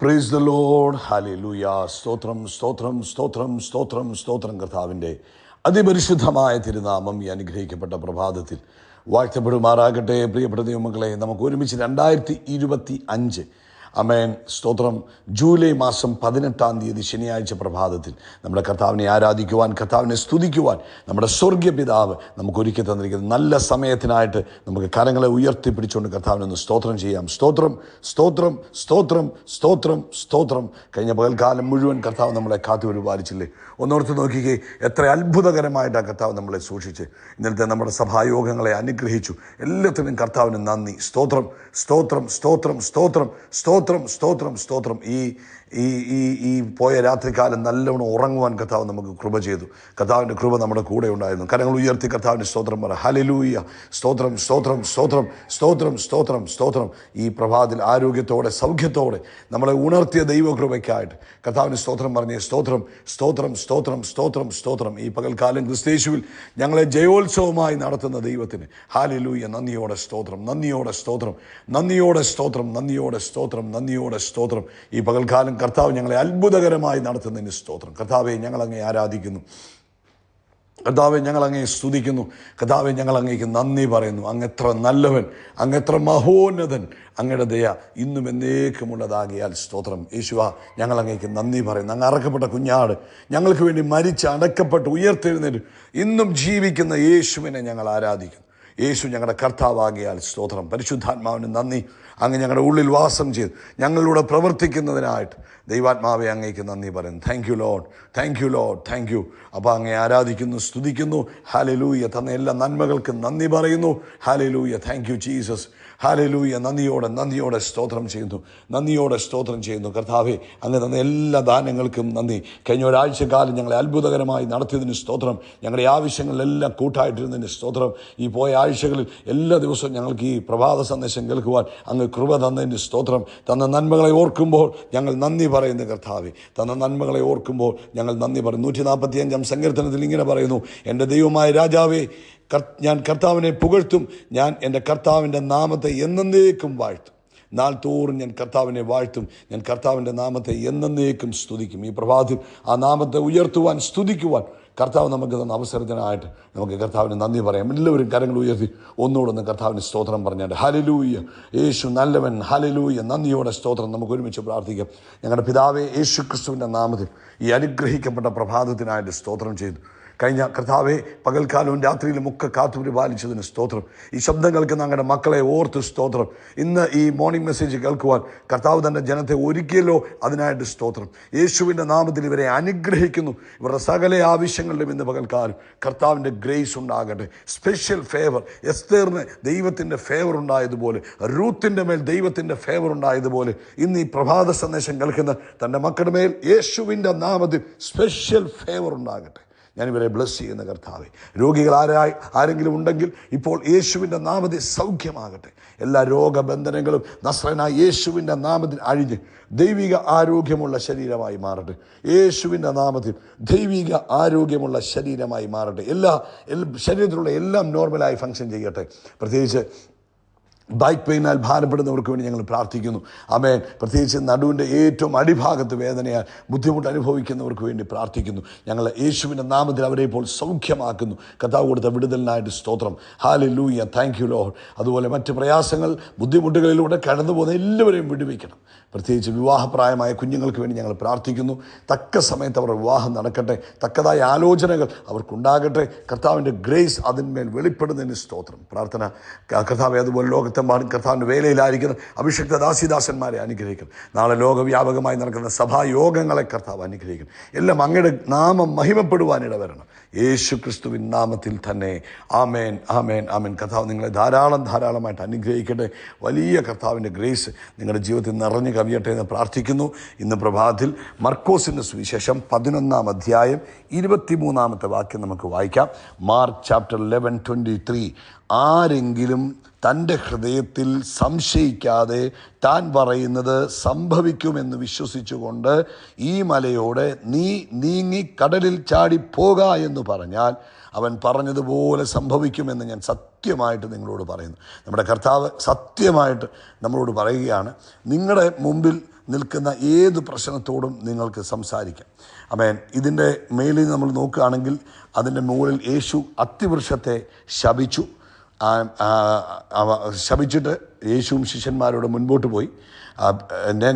Praise the Lord. Hallelujah. സ്തോത്രം സ്തോത്രം സ്തോത്രം സ്തോത്രം സ്തോത്രം. കർത്താവിൻ്റെ അതിപരിശുദ്ധമായ തിരുനാമം ഈ അനുഗ്രഹിക്കപ്പെട്ട പ്രഭാതത്തിൽ വാഴ്ത്തപ്പെടുമാറാകട്ടെ. പ്രിയപ്പെട്ട ദൈവമക്കളെ, നമുക്ക് ഒരുമിച്ച് 2025 അമേൻ സ്തോത്രം ജൂലൈ മാസം 18-ാം തീയതി ശനിയാഴ്ച പ്രഭാതത്തിൽ നമ്മുടെ കർത്താവിനെ ആരാധിക്കുവാൻ, കർത്താവിനെ സ്തുതിക്കുവാൻ നമ്മുടെ സ്വർഗീയ പിതാവ് നമുക്ക് ഒരുക്കി തന്നിരിക്കുന്ന നല്ല സമയത്തിനായിട്ട് നമുക്ക് കരങ്ങളെ ഉയർത്തിപ്പിടിച്ചുകൊണ്ട് കർത്താവിനൊന്ന് സ്തോത്രം ചെയ്യാം. സ്തോത്രം സ്തോത്രം സ്തോത്രം സ്തോത്രം സ്തോത്രം. കഴിഞ്ഞ പകൽക്കാലം മുഴുവൻ കർത്താവ് നമ്മളെ കാത്തുപരിപാലിച്ചില്ലേ? ഒന്നോർത്ത് നോക്കിക്കേ, എത്ര അത്ഭുതകരമായിട്ടാണ് കർത്താവ് നമ്മളെ സൂക്ഷിച്ച്. ഇന്നലത്തെ നമ്മുടെ സഭായോഗങ്ങളെ അനുഗ്രഹിച്ചു. എല്ലാത്തിനും കർത്താവിന് നന്ദി. സ്തോത്രം സ്തോത്രം സ്തോത്രം സ്തോത്രം സ്തോത്രം സ്തോത്രം സ്തോത്രം. ഈ പോയ രാത്രികാലം നല്ലവണ്ണം ഉറങ്ങുവാൻ കർത്താവ് നമുക്ക് കൃപ ചെയ്തു. കർത്താവിൻ്റെ കൃപ നമ്മുടെ കൂടെ ഉണ്ടായിരുന്നു. കരങ്ങൾ ഉയർത്തി കർത്താവിൻ്റെ സ്തോത്രം പറ. ഹല്ലേലൂയ. സ്തോത്രം സ്തോത്രം സ്തോത്രം സ്തോത്രം സ്തോത്രം സ്തോത്രം. ഈ പ്രഭാതത്തിൽ ആരോഗ്യത്തോടെ സൗഖ്യത്തോടെ നമ്മളെ ഉണർത്തിയ ദൈവകൃപയ്ക്കായിട്ട് കർത്താവിന് സ്തോത്രം പറഞ്ഞേ. സ്തോത്രം സ്തോത്രം സ്തോത്രം സ്തോത്രം സ്തോത്രം. ഈ പകൽക്കാലം ക്രിസ്തയേശുവിൽ ഞങ്ങളെ ജയോത്സവമായി നടത്തുന്ന ദൈവത്തിന് ഹല്ലേലൂയ. നന്ദിയോടെ സ്തോത്രം, നന്ദിയോടെ സ്തോത്രം, നന്ദിയോടെ സ്തോത്രം, നന്ദിയോടെ സ്തോത്രം, നന്ദിയോടെ സ്തോത്രം. ഈ പകൽക്കാലം കർത്താവ് ഞങ്ങളെ അത്ഭുതകരമായി നടത്തുന്നതിന് സ്തോത്രം. കർത്താവെ, ഞങ്ങളങ്ങേ ആരാധിക്കുന്നു. കർത്താവെ, ഞങ്ങളങ്ങേ സ്തുതിക്കുന്നു. കർത്താവെ, ഞങ്ങളങ്ങേക്ക് നന്ദി പറയുന്നു. അങ്ങെത്ര നല്ലവൻ, അങ്ങെത്ര മഹോന്നതൻ, അങ്ങയുടെ ദയ ഇന്നും എന്നേക്കുമുള്ളതാകിയാൽ സ്തോത്രം. യേശുവ, ഞങ്ങളങ്ങേക്ക് നന്ദി പറയുന്നു. അങ്ങ് അറക്കപ്പെട്ട കുഞ്ഞാട്, ഞങ്ങൾക്ക് വേണ്ടി മരിച്ച് അടക്കപ്പെട്ട് ഉയർത്തെഴുന്നേറ്റ് ഇന്നും ജീവിക്കുന്ന യേശുവിനെ ഞങ്ങൾ ആരാധിക്കുന്നു. യേശു ഞങ്ങളുടെ കർത്താവാകിയാൽ സ്തോത്രം. പരിശുദ്ധാത്മാവിന് നന്ദി. അങ്ങ് ഞങ്ങളുടെ ഉള്ളിൽ വാസം ചെയ്ത് ഞങ്ങളിലൂടെ പ്രവർത്തിക്കുന്നതിനായിട്ട് ദൈവാത്മാവെ അങ്ങേക്ക് നന്ദി പറയുന്നു. Thank you Lord, thank you Lord, thank you. അപ്പോൾ അങ്ങേ ആരാധിക്കുന്നു, സ്തുതിക്കുന്നു. ഹല്ലേലൂയ. തന്ന എല്ലാ നന്മകൾക്കും നന്ദി പറയുന്നു. Hallelujah. Thank you Jesus. Hallelujah. നന്ദിയോടെ നന്ദിയോടെ സ്തോത്രം ചെയ്യുന്നു, നന്ദിയോടെ സ്തോത്രം ചെയ്യുന്നു. കർത്താവെ, അങ്ങ് തന്ന എല്ലാ ദാനങ്ങൾക്കും നന്ദി. കഴിഞ്ഞ ഒരാഴ്ചക്കാലം ഞങ്ങളെ അത്ഭുതകരമായി നടത്തിയതിന് സ്തോത്രം. ഞങ്ങളുടെ ആവശ്യങ്ങളിലെല്ലാം കൂട്ടായിട്ടിരുന്നതിന് സ്തോത്രം. ഈ പോയ ആഴ്ചകളിൽ എല്ലാ ദിവസവും ഞങ്ങൾക്ക് ഈ പ്രഭാത സന്ദേശം കേൾക്കുവാൻ അങ്ങ് കൃപ തന്നതിന് സ്തോത്രം. തന്ന നന്മകളെ ഓർക്കുമ്പോൾ ഞങ്ങൾ നന്ദി പറയുന്നു. കർത്താവെ, തന്ന നന്മകളെ ഓർക്കുമ്പോൾ ഞങ്ങൾ നന്ദി പറയുന്നു. 145-ാം സങ്കീർത്തനത്തിൽ ഇങ്ങനെ പറയുന്നു: എൻ്റെ ദൈവമായ രാജാവേ, ഞാൻ കർത്താവിനെ പുകഴ്ത്തും. ഞാൻ എൻ്റെ കർത്താവിൻ്റെ നാമത്തെ എന്നേക്കും വാഴ്ത്തും. നാൾ തോറും ഞാൻ കർത്താവിനെ വാഴ്ത്തും. ഞാൻ കർത്താവിൻ്റെ നാമത്തെ എന്നേക്കും സ്തുതിക്കും. ഈ പ്രഭാതത്തിൽ ആ നാമത്തെ ഉയർത്തുവാൻ, സ്തുതിക്കുവാൻ കർത്താവ് നമുക്ക് തന്ന അവസരത്തിനായിട്ട് നമുക്ക് കർത്താവിന് നന്ദി പറയാം. എല്ലാവരും കരങ്ങൾ ഉയർത്തി ഒന്നുകൂടെ കർത്താവിന് സ്തോത്രം പറഞ്ഞാൽ ഹല്ലേലൂയ. യേശു നല്ലവൻ. ഹല്ലേലൂയ. നന്ദിയോടെ സ്തോത്രം. നമുക്ക് ഒരുമിച്ച് പ്രാർത്ഥിക്കാം. ഞങ്ങളുടെ പിതാവേ, യേശു ക്രിസ്തുവിൻ്റെ നാമത്തിൽ ഈ അനുഗ്രഹിക്കപ്പെട്ട പ്രഭാതത്തിനായിട്ട് സ്തോത്രം ചെയ്തു. കഴിഞ്ഞ കർത്താവെ, പകൽക്കാലവും രാത്രിയിലും ഒക്കെ കാത്തുപരിപാലിച്ചതിന് സ്തോത്രം. ഈ ശബ്ദം കേൾക്കുന്ന ഞങ്ങളുടെ മക്കളെ ഓർത്ത് സ്തോത്രം. ഇന്ന് ഈ മോർണിംഗ് മെസ്സേജ് കേൾക്കുവാൻ കർത്താവ് തൻ്റെ ജനത്തെ ഒരുക്കിയല്ലോ, അതിനായിട്ട് സ്തോത്രം. യേശുവിൻ്റെ നാമത്തിൽ ഇവരെ അനുഗ്രഹിക്കുന്നു. ഇവരുടെ സകല ആവശ്യങ്ങളിലും ഇന്ന് പകൽക്കാലം കർത്താവിൻ്റെ ഗ്രേസ് ഉണ്ടാകട്ടെ. Special favour. എസ്തേറിന് ദൈവത്തിൻ്റെ ഫേവർ ഉണ്ടായതുപോലെ, റൂത്തിൻ്റെ മേൽ ദൈവത്തിൻ്റെ ഫേവർ ഉണ്ടായതുപോലെ ഇന്ന് ഈ പ്രഭാത സന്ദേശം കേൾക്കുന്ന തൻ്റെ മക്കളുടെ മേൽ യേശുവിൻ്റെ നാമത്തിൽ സ്പെഷ്യൽ ഫേവർ ഉണ്ടാകട്ടെ. ഞാനിവരെ ബ്ലസ് ചെയ്യുന്ന കർത്താവെ, രോഗികൾ ആരെങ്കിലും ഉണ്ടെങ്കിൽ ഇപ്പോൾ യേശുവിൻ്റെ നാമത്തിൽ സൗഖ്യമാകട്ടെ. എല്ലാ രോഗബന്ധനങ്ങളും നസ്രനായ യേശുവിൻ്റെ നാമത്തിൽ അഴിഞ്ഞ് ദൈവിക ആരോഗ്യമുള്ള ശരീരമായി മാറട്ടെ. യേശുവിൻ്റെ നാമത്തിൽ ദൈവിക ആരോഗ്യമുള്ള ശരീരമായി മാറട്ടെ. ശരീരത്തിലുള്ള എല്ലാം നോർമലായി ഫങ്ഷൻ ചെയ്യട്ടെ. പ്രത്യേകിച്ച് ബാക്ക് പെയിനാൽ ഭാരപ്പെടുന്നവർക്ക് വേണ്ടി ഞങ്ങൾ പ്രാർത്ഥിക്കുന്നു. ആമേൻ. പ്രത്യേകിച്ച് നടുവിൻ്റെ ഏറ്റവും അടിഭാഗത്ത് വേദനയാൽ ബുദ്ധിമുട്ട് അനുഭവിക്കുന്നവർക്ക് വേണ്ടി പ്രാർത്ഥിക്കുന്നു. ഞങ്ങൾ യേശുവിൻ്റെ നാമത്തിൽ അവരെ ഇപ്പോൾ സൗഖ്യമാക്കുന്നു. കർത്താവ് കൊടുത്ത വിടുതലിനായിട്ട് സ്തോത്രം. ഹല്ലേലൂയ. Thank you Lord. അതുപോലെ മറ്റ് പ്രയാസങ്ങൾ, ബുദ്ധിമുട്ടുകളിലൂടെ കടന്നു പോകുന്ന എല്ലാവരെയും വിടുവിക്കണം. പ്രത്യേകിച്ച് വിവാഹപ്രായമായ കുഞ്ഞുങ്ങൾക്ക് വേണ്ടി ഞങ്ങൾ പ്രാർത്ഥിക്കുന്നു. തക്ക സമയത്ത് അവർ വിവാഹം നടക്കട്ടെ. തക്കതായ ആലോചനകൾ അവർക്കുണ്ടാകട്ടെ. കർത്താവിൻ്റെ ഗ്രേസ് അതിന്മേൽ വെളിപ്പെടുന്നതിന് സ്തോത്രം. പ്രാർത്ഥന കർത്താവെ, അതുപോലെ ലോകത്തെമ്പാടും കർത്താവിൻ്റെ വേലയിലായിരിക്കുന്ന അഭിഷിക്ത ദാസിദാസന്മാരെ അനുഗ്രഹിക്കണം. നാളെ ലോകവ്യാപകമായി നടക്കുന്ന സഭായോഗങ്ങളെ കർത്താവ് അനുഗ്രഹിക്കണം. എല്ലാം അങ്ങയുടെ നാമം മഹിമപ്പെടുവാനിടവരണം. യേശു ക്രിസ്തുവിൻ നാമത്തിൽ തന്നെ. ആമേൻ, ആമേൻ, ആമേൻ. കർത്താവ് നിങ്ങളെ ധാരാളമായിട്ട് അനുഗ്രഹിക്കട്ടെ. വലിയ കർത്താവിൻ്റെ ഗ്രേസ് നിങ്ങളുടെ ജീവിതത്തിൽ നിറഞ്ഞു കവിയട്ടെ എന്ന് പ്രാർത്ഥിക്കുന്നു. ഇന്ന് പ്രഭാതത്തിൽ മർക്കോസിൻ്റെ സുവിശേഷം 11-ാം അധ്യായം 23-ാമത്തെ വാക്യം നമുക്ക് വായിക്കാം. Mark chapter 11:23. ആരെങ്കിലും തൻ്റെ ഹൃദയത്തിൽ സംശയിക്കാതെ താൻ പറയുന്നത് സംഭവിക്കുമെന്ന് വിശ്വസിച്ചുകൊണ്ട് ഈ മലയോട് നീ നീങ്ങി കടലിൽ ചാടിപ്പോക എന്ന് പറഞ്ഞാൽ അവൻ പറഞ്ഞതുപോലെ സംഭവിക്കുമെന്ന് ഞാൻ സത്യമായിട്ട് നിങ്ങളോട് പറയുന്നു. നമ്മുടെ കർത്താവ് സത്യമായിട്ട് നമ്മളോട് പറയുകയാണ്, നിങ്ങളുടെ മുമ്പിൽ നിൽക്കുന്ന ഏത് പ്രശ്നത്തോടും നിങ്ങൾക്ക് സംസാരിക്കാം. ആമേൻ. ഇതിൻ്റെ മേലിൽ നമ്മൾ നോക്കുകയാണെങ്കിൽ അതിൻ്റെ മുകളിൽ യേശു അത്തിവൃക്ഷത്തെ ശപിച്ചു. ശപിച്ചിട്ട് യേശുവും ശിഷ്യന്മാരോട് മുൻപോട്ട് പോയി.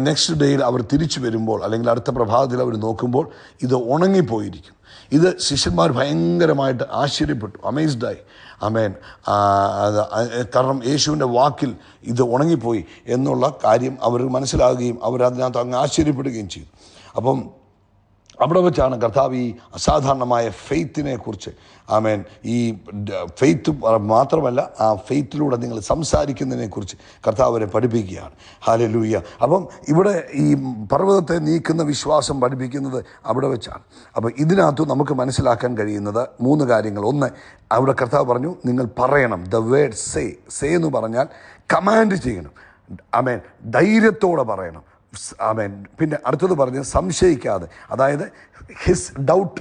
നെക്സ്റ്റ് ഡേയിൽ അവർ തിരിച്ചു വരുമ്പോൾ, അല്ലെങ്കിൽ അടുത്ത പ്രഭാതത്തിൽ അവർ നോക്കുമ്പോൾ ഇത് ഉണങ്ങിപ്പോയിരിക്കും. ഇത് ശിഷ്യന്മാർ ഭയങ്കരമായിട്ട് ആശ്ചര്യപ്പെട്ടു, അമേസ്ഡായി. ആമേൻ. കാരണം യേശുവിൻ്റെ വാക്കിൽ ഇത് ഉണങ്ങിപ്പോയി എന്നുള്ള കാര്യം അവർ മനസ്സിലാകുകയും അവരതിനകത്ത് അങ്ങ് ആശ്ചര്യപ്പെടുകയും ചെയ്തു. അപ്പം അവിടെ വെച്ചാണ് കർത്താവ് ഈ അസാധാരണമായ ഫെയ്ത്തിനെ കുറിച്ച്, ആമേൻ, ഈ ഫെയ്ത്ത് മാത്രമല്ല ആ ഫെയ്ത്തിലൂടെ നിങ്ങൾ സംസാരിക്കുന്നതിനെക്കുറിച്ച് കർത്താവ് അവരെ പഠിപ്പിക്കുകയാണ്. ഹല്ലേലൂയ. അപ്പം ഇവിടെ ഈ പർവ്വതത്തെ നീക്കുന്ന വിശ്വാസം പഠിപ്പിക്കുന്നത് അവിടെ വെച്ചാണ്. അപ്പം ഇതിനകത്ത് നമുക്ക് മനസ്സിലാക്കാൻ കഴിയുന്നത് 3 കാര്യങ്ങൾ. ഒന്ന്, അവിടെ കർത്താവ് പറഞ്ഞു നിങ്ങൾ പറയണം. ദ വേർഡ് സേ എന്ന് പറഞ്ഞാൽ കമാൻഡ് ചെയ്യണം. ആമേൻ. ധൈര്യത്തോടെ പറയണം. ആമേൻ. പിന്നെ അടുത്തത് പറഞ്ഞ് സംശയിക്കാതെ, അതായത്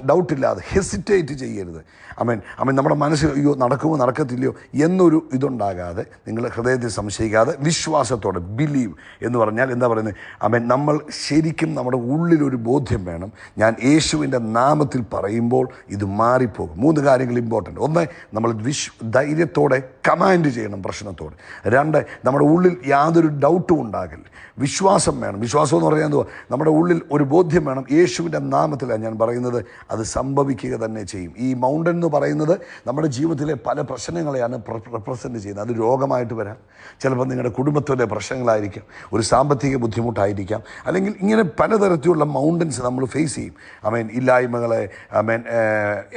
ഡൗട്ടില്ലാതെ, ഹെസിറ്റേറ്റ് ചെയ്യരുത്. ആമേൻ. നമ്മുടെ മനസ്സിൽ അയ്യോ നടക്കുമോ നടക്കത്തില്ലയോ എന്നൊരു ഇതുണ്ടാകാതെ, നിങ്ങൾ ഹൃദയത്തിൽ സംശയിക്കാതെ വിശ്വാസത്തോടെ, ബിലീവ് എന്ന് പറഞ്ഞാൽ എന്താ പറയുന്നത്? ആമേൻ. നമ്മൾ ശരിക്കും നമ്മുടെ ഉള്ളിലൊരു ബോധ്യം വേണം, ഞാൻ യേശുവിൻ്റെ നാമത്തിൽ പറയുമ്പോൾ ഇത് മാറിപ്പോകും. 3 കാര്യങ്ങൾ ഇമ്പോർട്ടൻ്റ്. ഒന്ന്, നമ്മൾ ധൈര്യത്തോടെ കമാൻഡ് ചെയ്യണം പ്രശ്നത്തോട്. 2, നമ്മുടെ ഉള്ളിൽ യാതൊരു ഡൗട്ടും ഉണ്ടാകില്ല. വിശ്വാസം വേണം. വിശ്വാസം എന്ന് പറഞ്ഞാൽ എന്തുവാ? നമ്മുടെ ഉള്ളിൽ ഒരു ബോധ്യം വേണം, യേശുവിൻ്റെ നാമത്തിലാണ് ഞാൻ പറയുന്നത്, അത് സംഭവിക്കുക തന്നെ ചെയ്യും. ഈ മൗണ്ടൻ എന്ന് പറയുന്നത് നമ്മുടെ ജീവിതത്തിലെ പല പ്രശ്നങ്ങളെയാണ് റെപ്രസെൻറ്റ് ചെയ്യുന്നത്. അത് രോഗമായിട്ട് വരാം, ചിലപ്പോൾ നിങ്ങളുടെ കുടുംബത്തിലെ പ്രശ്നങ്ങളായിരിക്കാം, ഒരു സാമ്പത്തിക ബുദ്ധിമുട്ടായിരിക്കാം, അല്ലെങ്കിൽ ഇങ്ങനെ പലതരത്തിലുള്ള മൗണ്ടൻസ് നമ്മൾ ഫേസ് ചെയ്യും. ആമേൻ. ഇല്ലായ്മകളെ, ആമേൻ,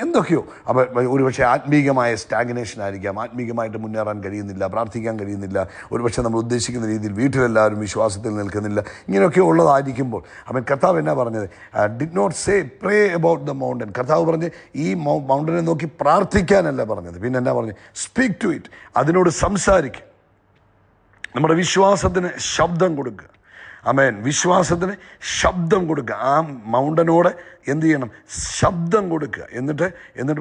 എന്തൊക്കെയോ. അപ്പോൾ ഒരുപക്ഷെ ആത്മീകമായ സ്റ്റാഗ്നേഷൻ ആയിരിക്കാം, ആത്മീകമായിട്ട് മുന്നേറാൻ കഴിയുന്നില്ല, പ്രാർത്ഥിക്കാൻ കഴിയുന്നില്ല, ഒരുപക്ഷെ നമ്മൾ ഉദ്ദേശിക്കുന്ന രീതിയിൽ വീട്ടിലെല്ലാവരും വിശ്വാസത്തിൽ നിൽക്കുന്നില്ല. ഇങ്ങനെയൊക്കെ ഉള്ളതായിരിക്കുമ്പോൾ അവൻ കർത്താവ് എന്നാ പറഞ്ഞത്? Did not say pray about the mountain. കർത്താവ് പറഞ്ഞ് ഈ മൗണ്ടനെ നോക്കി പ്രാർത്ഥിക്കാനല്ല പറഞ്ഞത്. പിന്നെ എന്നാ പറഞ്ഞ്? Speak to it. അതിനോട് സംസാരിക്കുക. നമ്മുടെ വിശ്വാസത്തിന് ശബ്ദം കൊടുക്കുക. ആമേൻ. വിശ്വാസത്തിന് ശബ്ദം കൊടുക്കുക. ആ മൗണ്ടനോട് എന്ത് ചെയ്യണം? ശബ്ദം കൊടുക്കുക. എന്നിട്ട്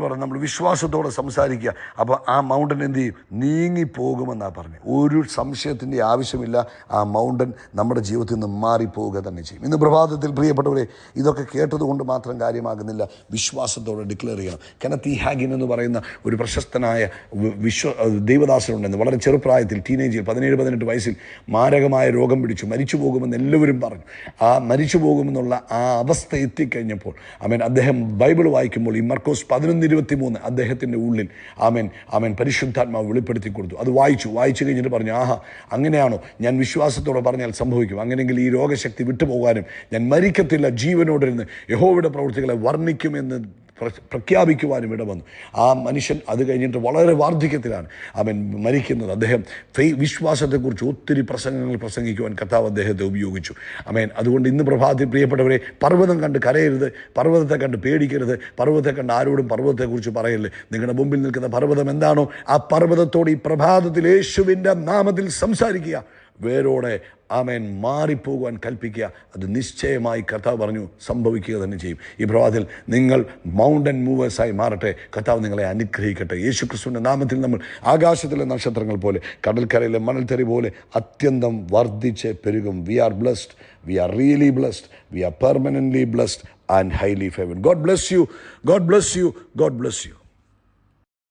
പറഞ്ഞ് നമ്മൾ വിശ്വാസത്തോടെ സംസാരിക്കുക. അപ്പോൾ ആ മൗണ്ടൻ എന്ത് ചെയ്യും? നീങ്ങിപ്പോകുമെന്നാണ് പറഞ്ഞത്. ഒരു സംശയത്തിൻ്റെ ആവശ്യമില്ല. ആ മൗണ്ടൻ നമ്മുടെ ജീവിതത്തിൽ നിന്ന് മാറിപ്പോവുക തന്നെ ചെയ്യും. ഇന്ന് പ്രഭാതത്തിൽ പ്രിയപ്പെട്ടവരെ, ഇതൊക്കെ കേട്ടതുകൊണ്ട് മാത്രം കാര്യമാകുന്നില്ല, വിശ്വാസത്തോടെ ഡിക്ലെയർ ചെയ്യണം. കെനത്ത് ഹാഗിൻ എന്ന് പറയുന്ന ഒരു പ്രശസ്തനായ ദൈവദാസനുണ്ടെന്ന്. വളരെ ചെറുപ്രായത്തിൽ, ടീനേജിൽ, 17-18 വയസ്സിൽ മാരകമായ രോഗം പിടിച്ചു, മരിച്ചു പോകുമെന്ന് എല്ലാവരും പറഞ്ഞു. ആ മരിച്ചു പോകുമെന്നുള്ള ആ അവസ്ഥ എത്തിക്കഴിഞ്ഞപ്പോൾ ആമേൻ, അദ്ദേഹം ബൈബിൾ വായിക്കുമ്പോൾ ഈ മർക്കോസ് 11:23 അദ്ദേഹത്തിൻ്റെ ഉള്ളിൽ ആമേൻ പരിശുദ്ധാത്മാവ് വെളിപ്പെടുത്തി കൊടുത്തു. അത് വായിച്ചു കഴിഞ്ഞിട്ട് പറഞ്ഞു, ആഹാ, അങ്ങനെയാണോ? ഞാൻ വിശ്വാസത്തോടെ പറഞ്ഞാൽ സംഭവിക്കും. അങ്ങനെയെങ്കിൽ ഈ രോഗശക്തി വിട്ടുപോകാനും ഞാൻ മരിക്കത്തില്ല, ജീവനോടിരുന്ന് യഹോവയുടെ പ്രവൃത്തികളെ വർണ്ണിക്കുമെന്ന് പ്രഖ്യാപിക്കുവാനും ഇടവന്നു. ആ മനുഷ്യൻ അത് കഴിഞ്ഞിട്ട് വളരെ വാർദ്ധക്യത്തിലാണ് അവൻ മരിക്കുന്നത്. അദ്ദേഹം വിശ്വാസത്തെക്കുറിച്ച് ഒത്തിരി പ്രസംഗങ്ങൾ പ്രസംഗിക്കുവാൻ കർത്താവ് അദ്ദേഹത്തെ ഉപയോഗിച്ചു. ആമേൻ. അതുകൊണ്ട് ഇന്ന് പ്രഭാതത്തിൽ പ്രിയപ്പെട്ടവരെ, പർവ്വതം കണ്ട് കരയരുത്, പർവ്വതത്തെ കണ്ട് പേടിക്കരുത്, പർവ്വതത്തെ കണ്ട് ആരോടും പർവ്വതത്തെക്കുറിച്ച് പറയരുത്. നിങ്ങളുടെ മുമ്പിൽ നിൽക്കുന്ന പർവ്വതം എന്താണോ ആ പർവ്വതത്തോട് ഈ പ്രഭാതത്തിൽ യേശുവിൻ്റെ നാമത്തിൽ സംസാരിക്കുക. വേരോടെ ആമേൻ മാറിപ്പോകുവാൻ കൽപ്പിക്കുക. അത് നിശ്ചയമായി കർത്താവ് പറഞ്ഞു സംഭവിക്കുക തന്നെ ചെയ്യും. ഈ പ്രഭാതത്തിൽ നിങ്ങൾ മൗണ്ടൻ മൂവേഴ്സായി മാറട്ടെ. കർത്താവ് നിങ്ങളെ അനുഗ്രഹിക്കട്ടെ. യേശു ക്രിസ്തുവിൻ്റെ നാമത്തിൽ നമ്മൾ ആകാശത്തിലെ നക്ഷത്രങ്ങൾ പോലെ, കടൽക്കരയിലെ മണൽത്തരി പോലെ അത്യന്തം വർദ്ധിച്ച് പെരുകും. We are blessed. We are really blessed. We are permanently blessed and highly favoured. God bless you. God bless you. God bless U.